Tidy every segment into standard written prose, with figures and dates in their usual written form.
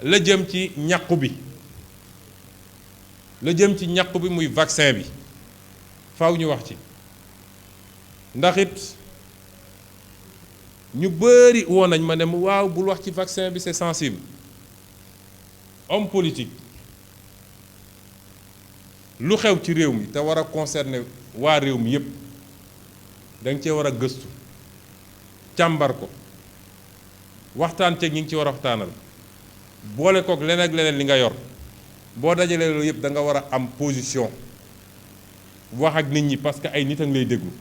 la jëm ci ñàkku bi muy vaccin bi faaw ñu wax ci ndax it ñu bëri woon nañ ma ne waaw bul wax ci vaccin bi c'est sensible homme politique lu xew ci réew mi te war a concerner waa réew mi yépp da nga cee war a gëstu càmbar ko waxtaan ceeg ñi ngi ci war a waxtaanal boole kook leneen ak leneen li nga yor boo dajalee loolu yépp da nga war a am position wax ak nit ñi parce que ay nit a ngi lay déglu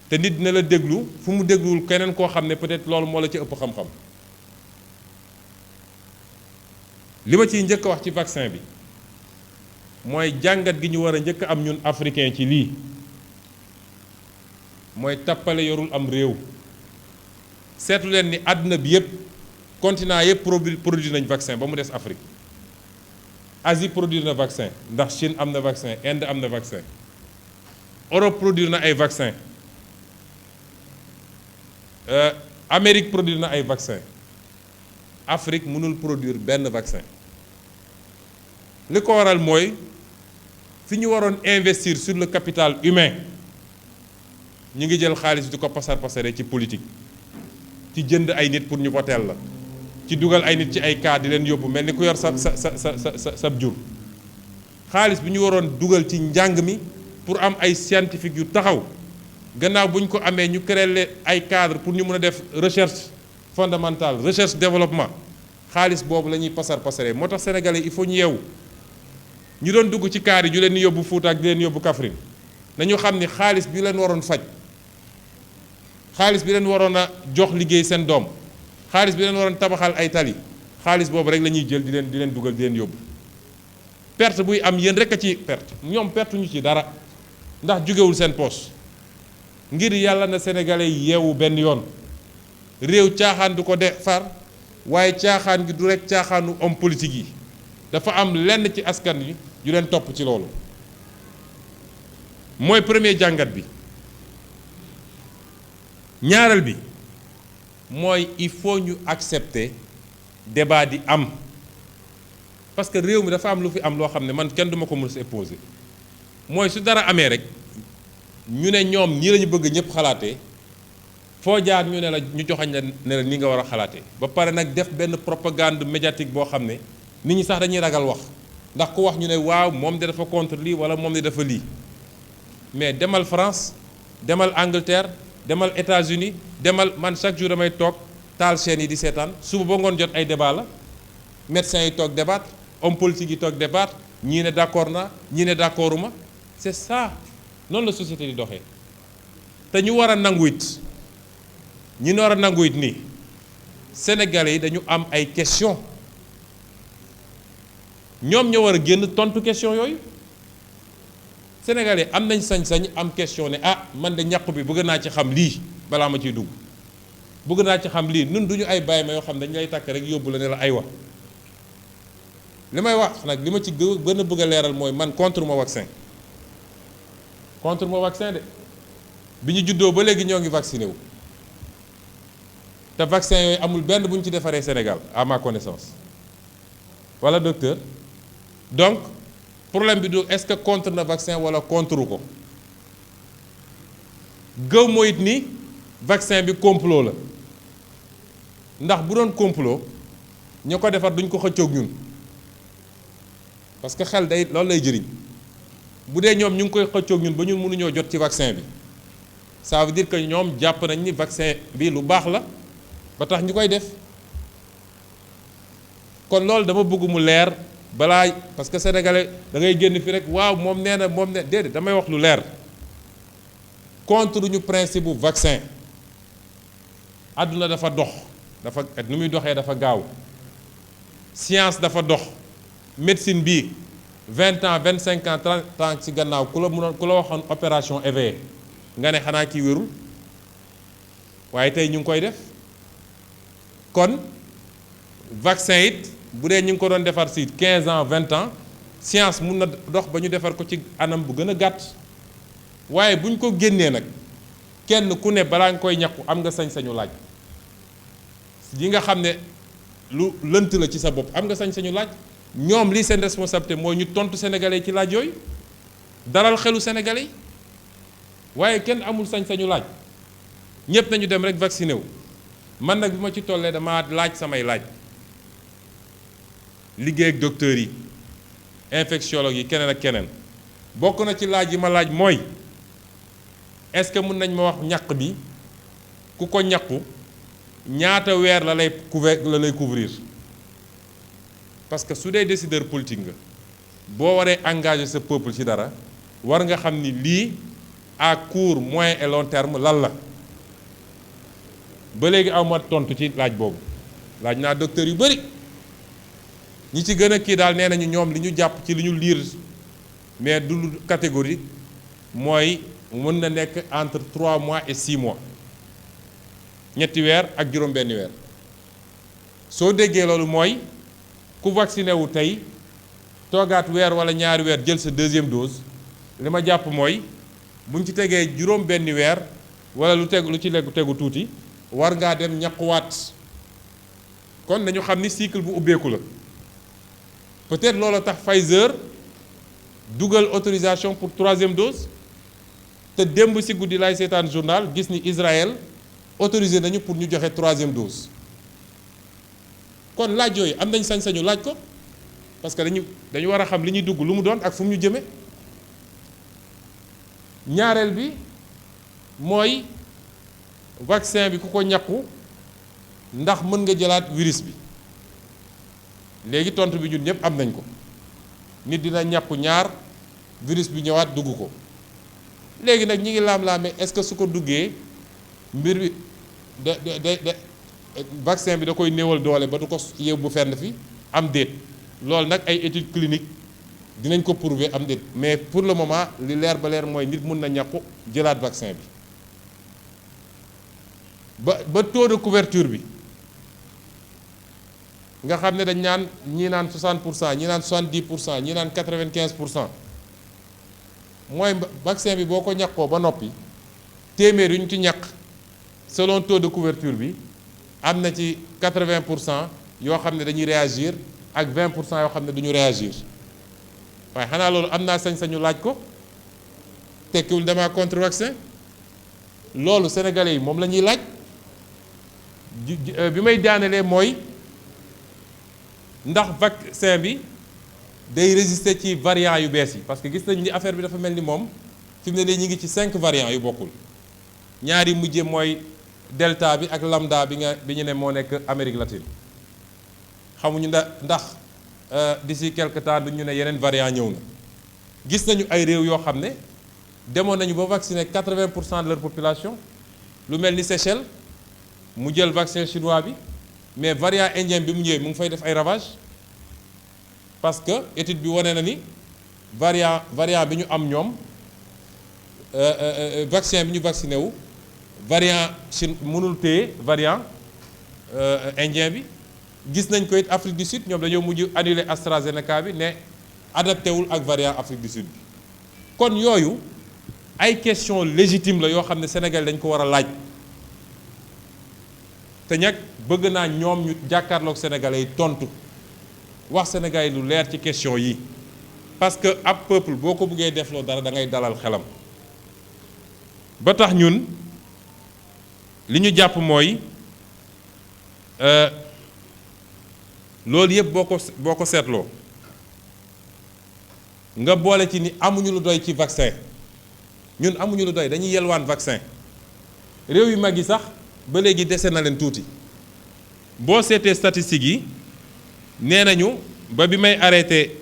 te nit dina la déglu fu mu dégluwul keneen koo xam ne peut-être loolu moo la ci ëpp xam-xam li ma ciy njëkk a wax ci vaccin bi mooy jàngat gi ñu war a njëkk am ñun africain ci lii mooy tappale yorul am réew seetu leen ni àdduna bi yépp continent yépp produit nañ vaccin ba mu des Afrique Asie produire na vaccin ndax Chine am na vaccin Inde am na vaccin Europe produire na ay vaccin Amérique produire na ay vaccin Afrique mënul produire benn vaccin li ko waral mooy fi ñu waroon investir sur le capital humain ñu ngi jël xaalis di ko pasare ci politique ci jënd ay nit pour ñu voteel la ci dugal ay nit ci ay cas di leen yóbbu mel ni ku yor sa jur xaalis bi ñu waroon dugal ci njàng mi pour am ay scientifique yu taxaw gannaaw bu ñu ko amee ñu créer ay cadre pour ñu mën a def recherche fondamentale recherche développement xaalis boobu la ñuy pasare moo tax sénégalais il faut ñu yeewu ñu doon dugg ci kaar yi ñu leen di yóbbu Fuuta ak di leen yóbbu Kaffrine nañu xam ni xaalis bi leen waroon faj xaalis bi leen waroon a jox liggéey seen doom xaalis bi leen waroon tabaxal ay tali xaalis boobu rek la ñuy jël di leen dugal di leen yóbbu perte buy am yéen rek a ci perte ñoom perte ñu ci dara ndax jógewul seen poche ngir yàlla na sénégalais yeewu benn yoon réew caaxaan du ko defar waaye caaxaan gi du rek caaxaanu homme politique yi dafa am lenn ci askan wi yu leen topp ci loolu mooy premier jàngat bi ñaareel bi mooy il faut ñu accepter débat di am parce que réew mi dafa am lu fi am loo xam ne man kenn duma ko mën a opposer mooy su dara amee rek ñu ne ñoom ñii la ñu bëgg ñëpp xalaatee foo jaar ñu ne la ñu joxañ la ne la ni nga war a xalaatee ba pare nag def benn propagande médiatique boo xam ne nit ñi sax dañuy ragal wax ndax ku wax ñu ne waaw moom de dafa contre lii wala moom de dafa lii mais demal France demal Angleterre demal États-Unis demal man chaque jour damay toog taal chaîne yi di seetaan suba ba ngoon jot ay débat la médecins yi toog débat homme politique yi toog débat ñii ne d'accord naa ñii ne d'accorduma c'est ça noonu la société di doxee te ñu war a nangu it ñi war a nangu it nii Sénégalais yi dañu am ay questions ñoom ñoo war a génn tontu question yooyu Sénégalais am nañ sañ-sañ am question ne ah man de ñàkk bi bëgg naa ci xam lii balaa ma ciy dugg bëgg naa ci xam lii nun duñu ay bàyyi ma yoo xam ne dañu lay takk rek yóbbu la ne la ay wax li may wax nag li ma ci gën a bëgg a leeral mooy man contre ma vaccin de bi ñu juddoo ba léegi ñoo ngi vacciné wu te vaccin yooyu amul benn bu ñu ci defaree Sénégal à ma connaissance wala docteur donc problème bi du est-ce que contre na vaccin wala contre ko gëw mooy it ni vaccin bi complot la ndax bu doon complot ñoo ko defar duñ ko xëccoog ñun parce que xel day loolu lay jëriñ bu dee ñoom ñu ngi koy xëccoog ñun ba ñun mënuñoo jot ci vaccin bi ça veut dire que ñoom jàpp nañ ni vaccin bi lu baax la ba tax ñu koy def kon loolu dama bëgg mu leer balaa parce que sénégalais da ngay génn fi rek waaw moom nee na déedéet damay wax lu leer contre ñu principe bu vaccin àdduna dafa dox dafa nu muy doxee dafa gaaw science dafa dox médecine bii 20 ans 25 ans 30 ans ci gannaaw ku la waxoon opération éveillé nga ne xanaa kii wérul waaye tey ñu ngi koy def kon vaccin it bu dee ñu ngi ko doon defar ci 15 ans 20 ans science mun na dox ba ñu defar ko ci anam bu gën a gàtt waaye bu ñu ko génnee nag kenn ku ne balaa nga koy ñàkku am nga sañ-sañu laaj yi nga xam ne lu lënt la ci sa bopp am nga sañ-sañu laaj ñoom lii seen responsabilité mooy ñu tontu sénégalais ci laaj yooyu dalal xelu sénégalais yi waaye kenn amul sañ-sañu laaj ñëpp nañu dem rek vacciné wu man nag bi ma ci tollee dama laaj samay laaj liggéey ak docteurs yi infectiologue yi keneen ak keneen bokk na ci laaj yi ma laaj mooy est-ce que mën nañ ma wax ñàq bi ku ko ñàqu ñaata weer la lay couvrir parce que su dee décideur politique nga boo waree engager sa peuple ci dara war nga xam ni lii à court moyen et long terme lan la ba léegi aw ma tontu ci laaj boobu laaj naa docteur yu bari ñi ci gën a kii daal nee nañu ñoom li ñu jàpp ci li ñu liir mais du catégorie mooy mën na nekk entre 3 mois et 6 mois ñetti weer ak juróom-benni weer soo déggee loolu mooy ku vacciné wu tey toogaat weer wala ñaari weer jël sa deuxième dose li ma jàpp mooy buñ ci tegee juróom-benni weer wala lu ci tegu tuuti war ngaa dem ñaquwaat kon nañu xam ni cycle bu ubbeeku la peut-être loolu tax Pfizer dugal autorisation pour 3e dose te démb ci guddi laay seetaan journal gis ni Israël autorisé nañu pour ñu joxe 3e dose kon laaj yooyu am nañ sañ-sañu laaj ko parce que dañu war a xam li ñuy dugg lu mu doon ak fu mu ñu jëme ñaareel bi mooy vaccin bi ku ko ñàkku ndax mën nga jëlaat virus bi léegi tontu bi ñun ñëpp am nañ ko nit dina ñàkku ñaar virus bi ñëwaat dugg ko léegi nag ñi ngi laam-laame est-ce que su ko duggee mbir bi vaccin bi da koy néewal doole ba du ko yóbbu fenn fi am déet loolu nag ay études cliniques dinañ ko prouver am déet mais pour le moment li leer ba leer mooy nit mun na ñàkku jëlaat vaccin bi ba taux de couverture bi nga xam ne dañ naan ñii naan 60%, ñii naan 70%, ñii naan 95%. mooy vaccin bi boo ko ñàkkoo ba noppi téeméer yu ñu ci ñàkk selon taux de couverture bi am na ci 80% yoo xam ne dañuy réagir ak 20% yoo xam ne duñu réagir waaye xanaa loolu am naa sañ-sañu laaj ko tekkiwul dama contre vaccin loolu sénégalais yi moom la ñuy laaj bi may daanelee mooy ndax vaccin bi day résister ci variant yu bees yi parce que gis nañ ni affaire bi dafa mel ni moom fi mu ne nii ñu ngi ci 5 variants yu bokkul ñaari mujje mooy delta bi ak lambda bi ñu ne moo nekk Amérique latine xamuñu ndax d'ici quelque temps duñu ne yeneen variant ñëw na gis nañu ay réew yoo xam ne demoon nañu ba vacciner 80% de leur population lu mel ni Seychelles mu jël vaccin chinois bi mais variant indien bi mu ñëwee mu ngi fay def ay ravages parce que étude bi wane na ni variant bi ñu am ñoom vaccin bi ñu vacciné wu variant Chine mënul téye variant indien bi gis nañ ko it Afrique du Sud ñoom dañoo mujj annuler AstraZeneca bi ne adapté wul ak variant Afrique du Sud bi kon yooyu ay question légitime la yoo xam ne Sénégal dañ ko war a laaj te ñag bëgg naa ñoom ñu jàkkaarloog sénégalais yi tontu wax sénégalais yi lu leer ci question yi parce que ab peuple boo ko bëggee defloo dara da ngay dalal xelam ba tax ñun li ñu jàpp mooy loolu yëpp boo ko seetloo nga boole ci ni amuñu lu doy ci vaccin ñun amuñu lu doy dañuy yelwaan vaccin réew yu mag yi sax ba léegi dese na leen tuuti boo seetee statistiques yi nee nañu ba bi may arrêté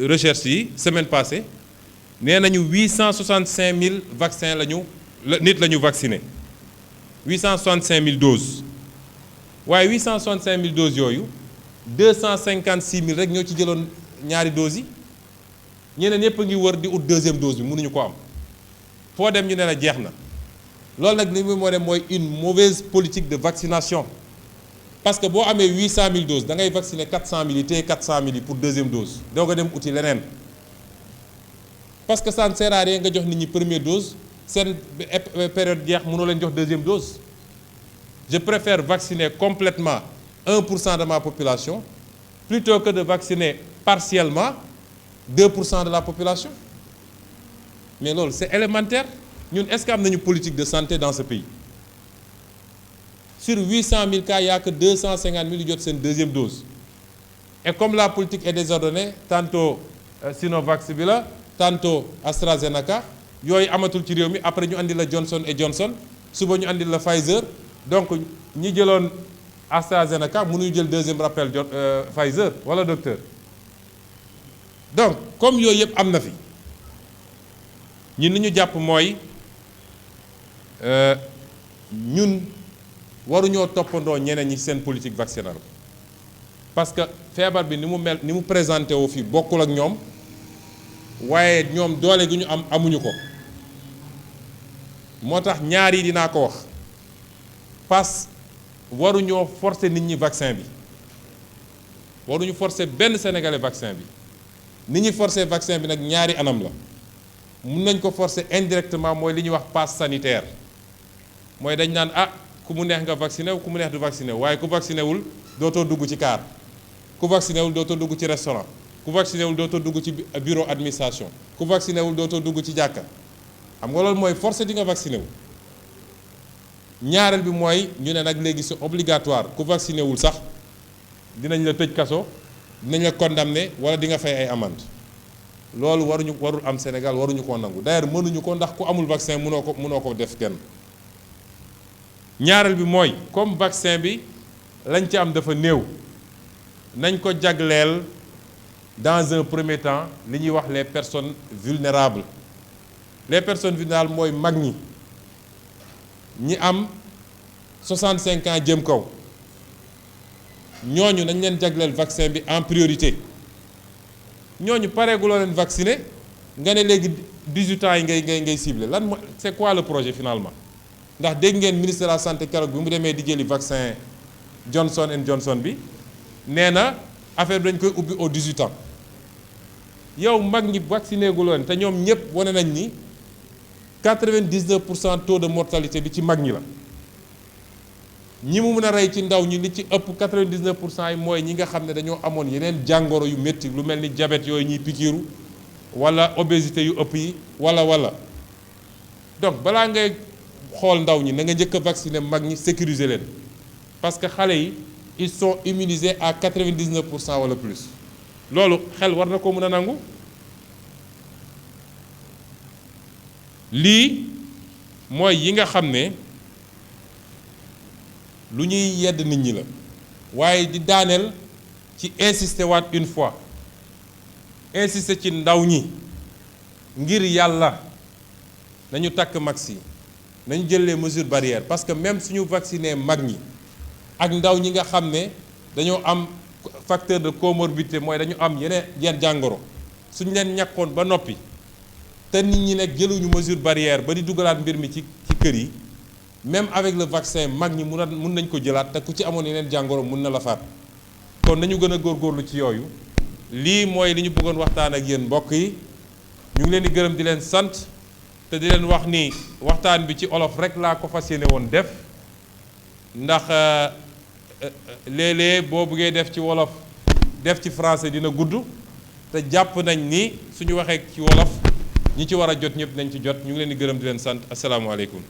recherche yi semaine passée nee nañu 865 000 vaccins nit la ñu vacciné 865 000 doses waaye 865 000 doses yooyu 256 000 rek ñoo ci jëloon ñaari doses yi ñeneen ñëpp a ngi wër di ut deuxième dose bi mënuñu ko am foo dem ñu ne la jeex na loolu nag li muy moo dem mooy une mauvaise politique de vaccination parce que boo amee 800 000 doses da ngay vacciner 400 000 yi téye 400 000 yi pour deuxième dose doo nga dem uti leneen parce que ça ne sert à rien nga jox nit ñi première dose seen période jeex mënoo leen jox deuxième dose je préfère vacciner complètement 1% de ma population plutôt que de vacciner partiellement 2% de la population. Mais loolu c'est élémentaire. Ñun est-ce que am nañu politique de santé dans ce pays? Sur 800 000 cas, il n'y a que 250 000 qui ont une deuxième dose. Et comme la politique est désordonnée, tantôt Sinovac, tantôt AstraZeneca, yoy amatul ci réew mi, après ñu andi la Johnson & Johnson, suba ñu andi la Pfizer. Donc ñi jëlone AstraZeneca mënu jël deuxième rappel Pfizer wala docteur. Donc comme yoy yep amna fi. Ñi li ñu japp moy ñun waruñoo toppandoo ñeneen ñi seen politique vaccinale parce que feebar bi ni mu présenté wu fii bokkul ak ñoom waaye ñoom doole gi ñu am amuñu ko moo tax ñaar yi dinaa ko wax parce que waruñoo forcer nit ñi vaccin bi waruñu forcer benn sénégalais vaccin bi nit ñi forcer vaccin bi nag ñaari anam la mun nañ ko forcer indirectement mooy li ñuy wax passe sanitaire mooy dañ naan ku mu neex nga vacciné wu ku mu neex du vacciné wu waaye ku vacciné wul dootoo dugg ci car ku vacciné wul dootoo dugg ci restaurant ku vacciné wul dootoo dugg ci bureau administration ku vacciné wul dootoo dugg ci jàkka xam nga loolu mooy forcé di nga vacciné wu. ñaareel bi mooy ñu ne nag léegi c'est obligatoire ku vacciné wul sax dinañ la tëj kaso dinañ la condamné wala di nga fay ay amende loolu warul am Sénégal waruñu koo nangu d'ailleurs mënuñu ko ndax ku amul vaccin mënoo ko def kenn. ñaareel bi mooy comme vaccin bi lañ ci am dafa néew nañ ko jagleel dans un premier temps li ñuy wax les personnes vulnérables mooy mag ñi am 65 ans jëm kaw ñooñu nañ leen jagleel vaccin bi en priorité ñooñu pareeguloo leen vacciner nga ne léegi 18 ans yi ngay ciblé lan mooy c'est quoi le projet finalement. ndax dégg ngeen ministre de la santé keroog bi mu demee di jëli vaccin Johnson & Johnson bi nee na affaire bi dañ koy ubbi aux 18 ans yow mag ñi vacciné gu leen te ñoom ñëpp wane nañ ni 99% taux de mortalité bi ci mag ñi la ñi mu mën a rey ci ndaw ñi li ci ëpp 99% yi mooy ñi nga xam ne dañoo amoon yeneen jàngoro yu métti lu mel ni diabète yooyu ñuy pikiiru wala obésité yu ëpp yi wala donc balaa ngay xool ndaw ñi na nga njëkk a vacciner mag ñi sécuriser leen parce que xale yi ils sont immunisés à 99% wala plus loolu xel war na ko mën a nangu lii mooy yi nga xam ne lu ñuy yedd nit ñi la waaye di daaneel ci insister waat une fois insister ci ndaw ñi ngir yàlla nañu takk max yi nañu jël les mesures barrières parce que même suñu vacciner mag ñi ak ndaw ñi nga xam ne dañoo am facteur de comorbidité mooy dañu am yeneen jàngoro suñu leen ñàkkoon ba noppi te nit ñi nekk jëluñu mesure barrière ba di dugalaat mbir mi ci kër yi même avec le vaccin mag ñi mun nañ ko jëlaat te ku ci amoon yeneen jàngoro mun na la faat kon nañu gën a góorgóorlu ci yooyu lii mooy li ñu bëggoon waxtaan ak yéen mbokk yi ñu ngi leen di gërëm di leen sant te di leen wax ni waxtaan bi ci olof rek laa ko fas yéene woon def ndax léeg-léeg boo bëggee def ci wolof def ci français dina gudd te jàpp nañ ni suñu waxee ci wolof ñi ci war a jot ñëpp nañ ci jot ñu ngi leen di gërëm di leen sant asalaamaaleykum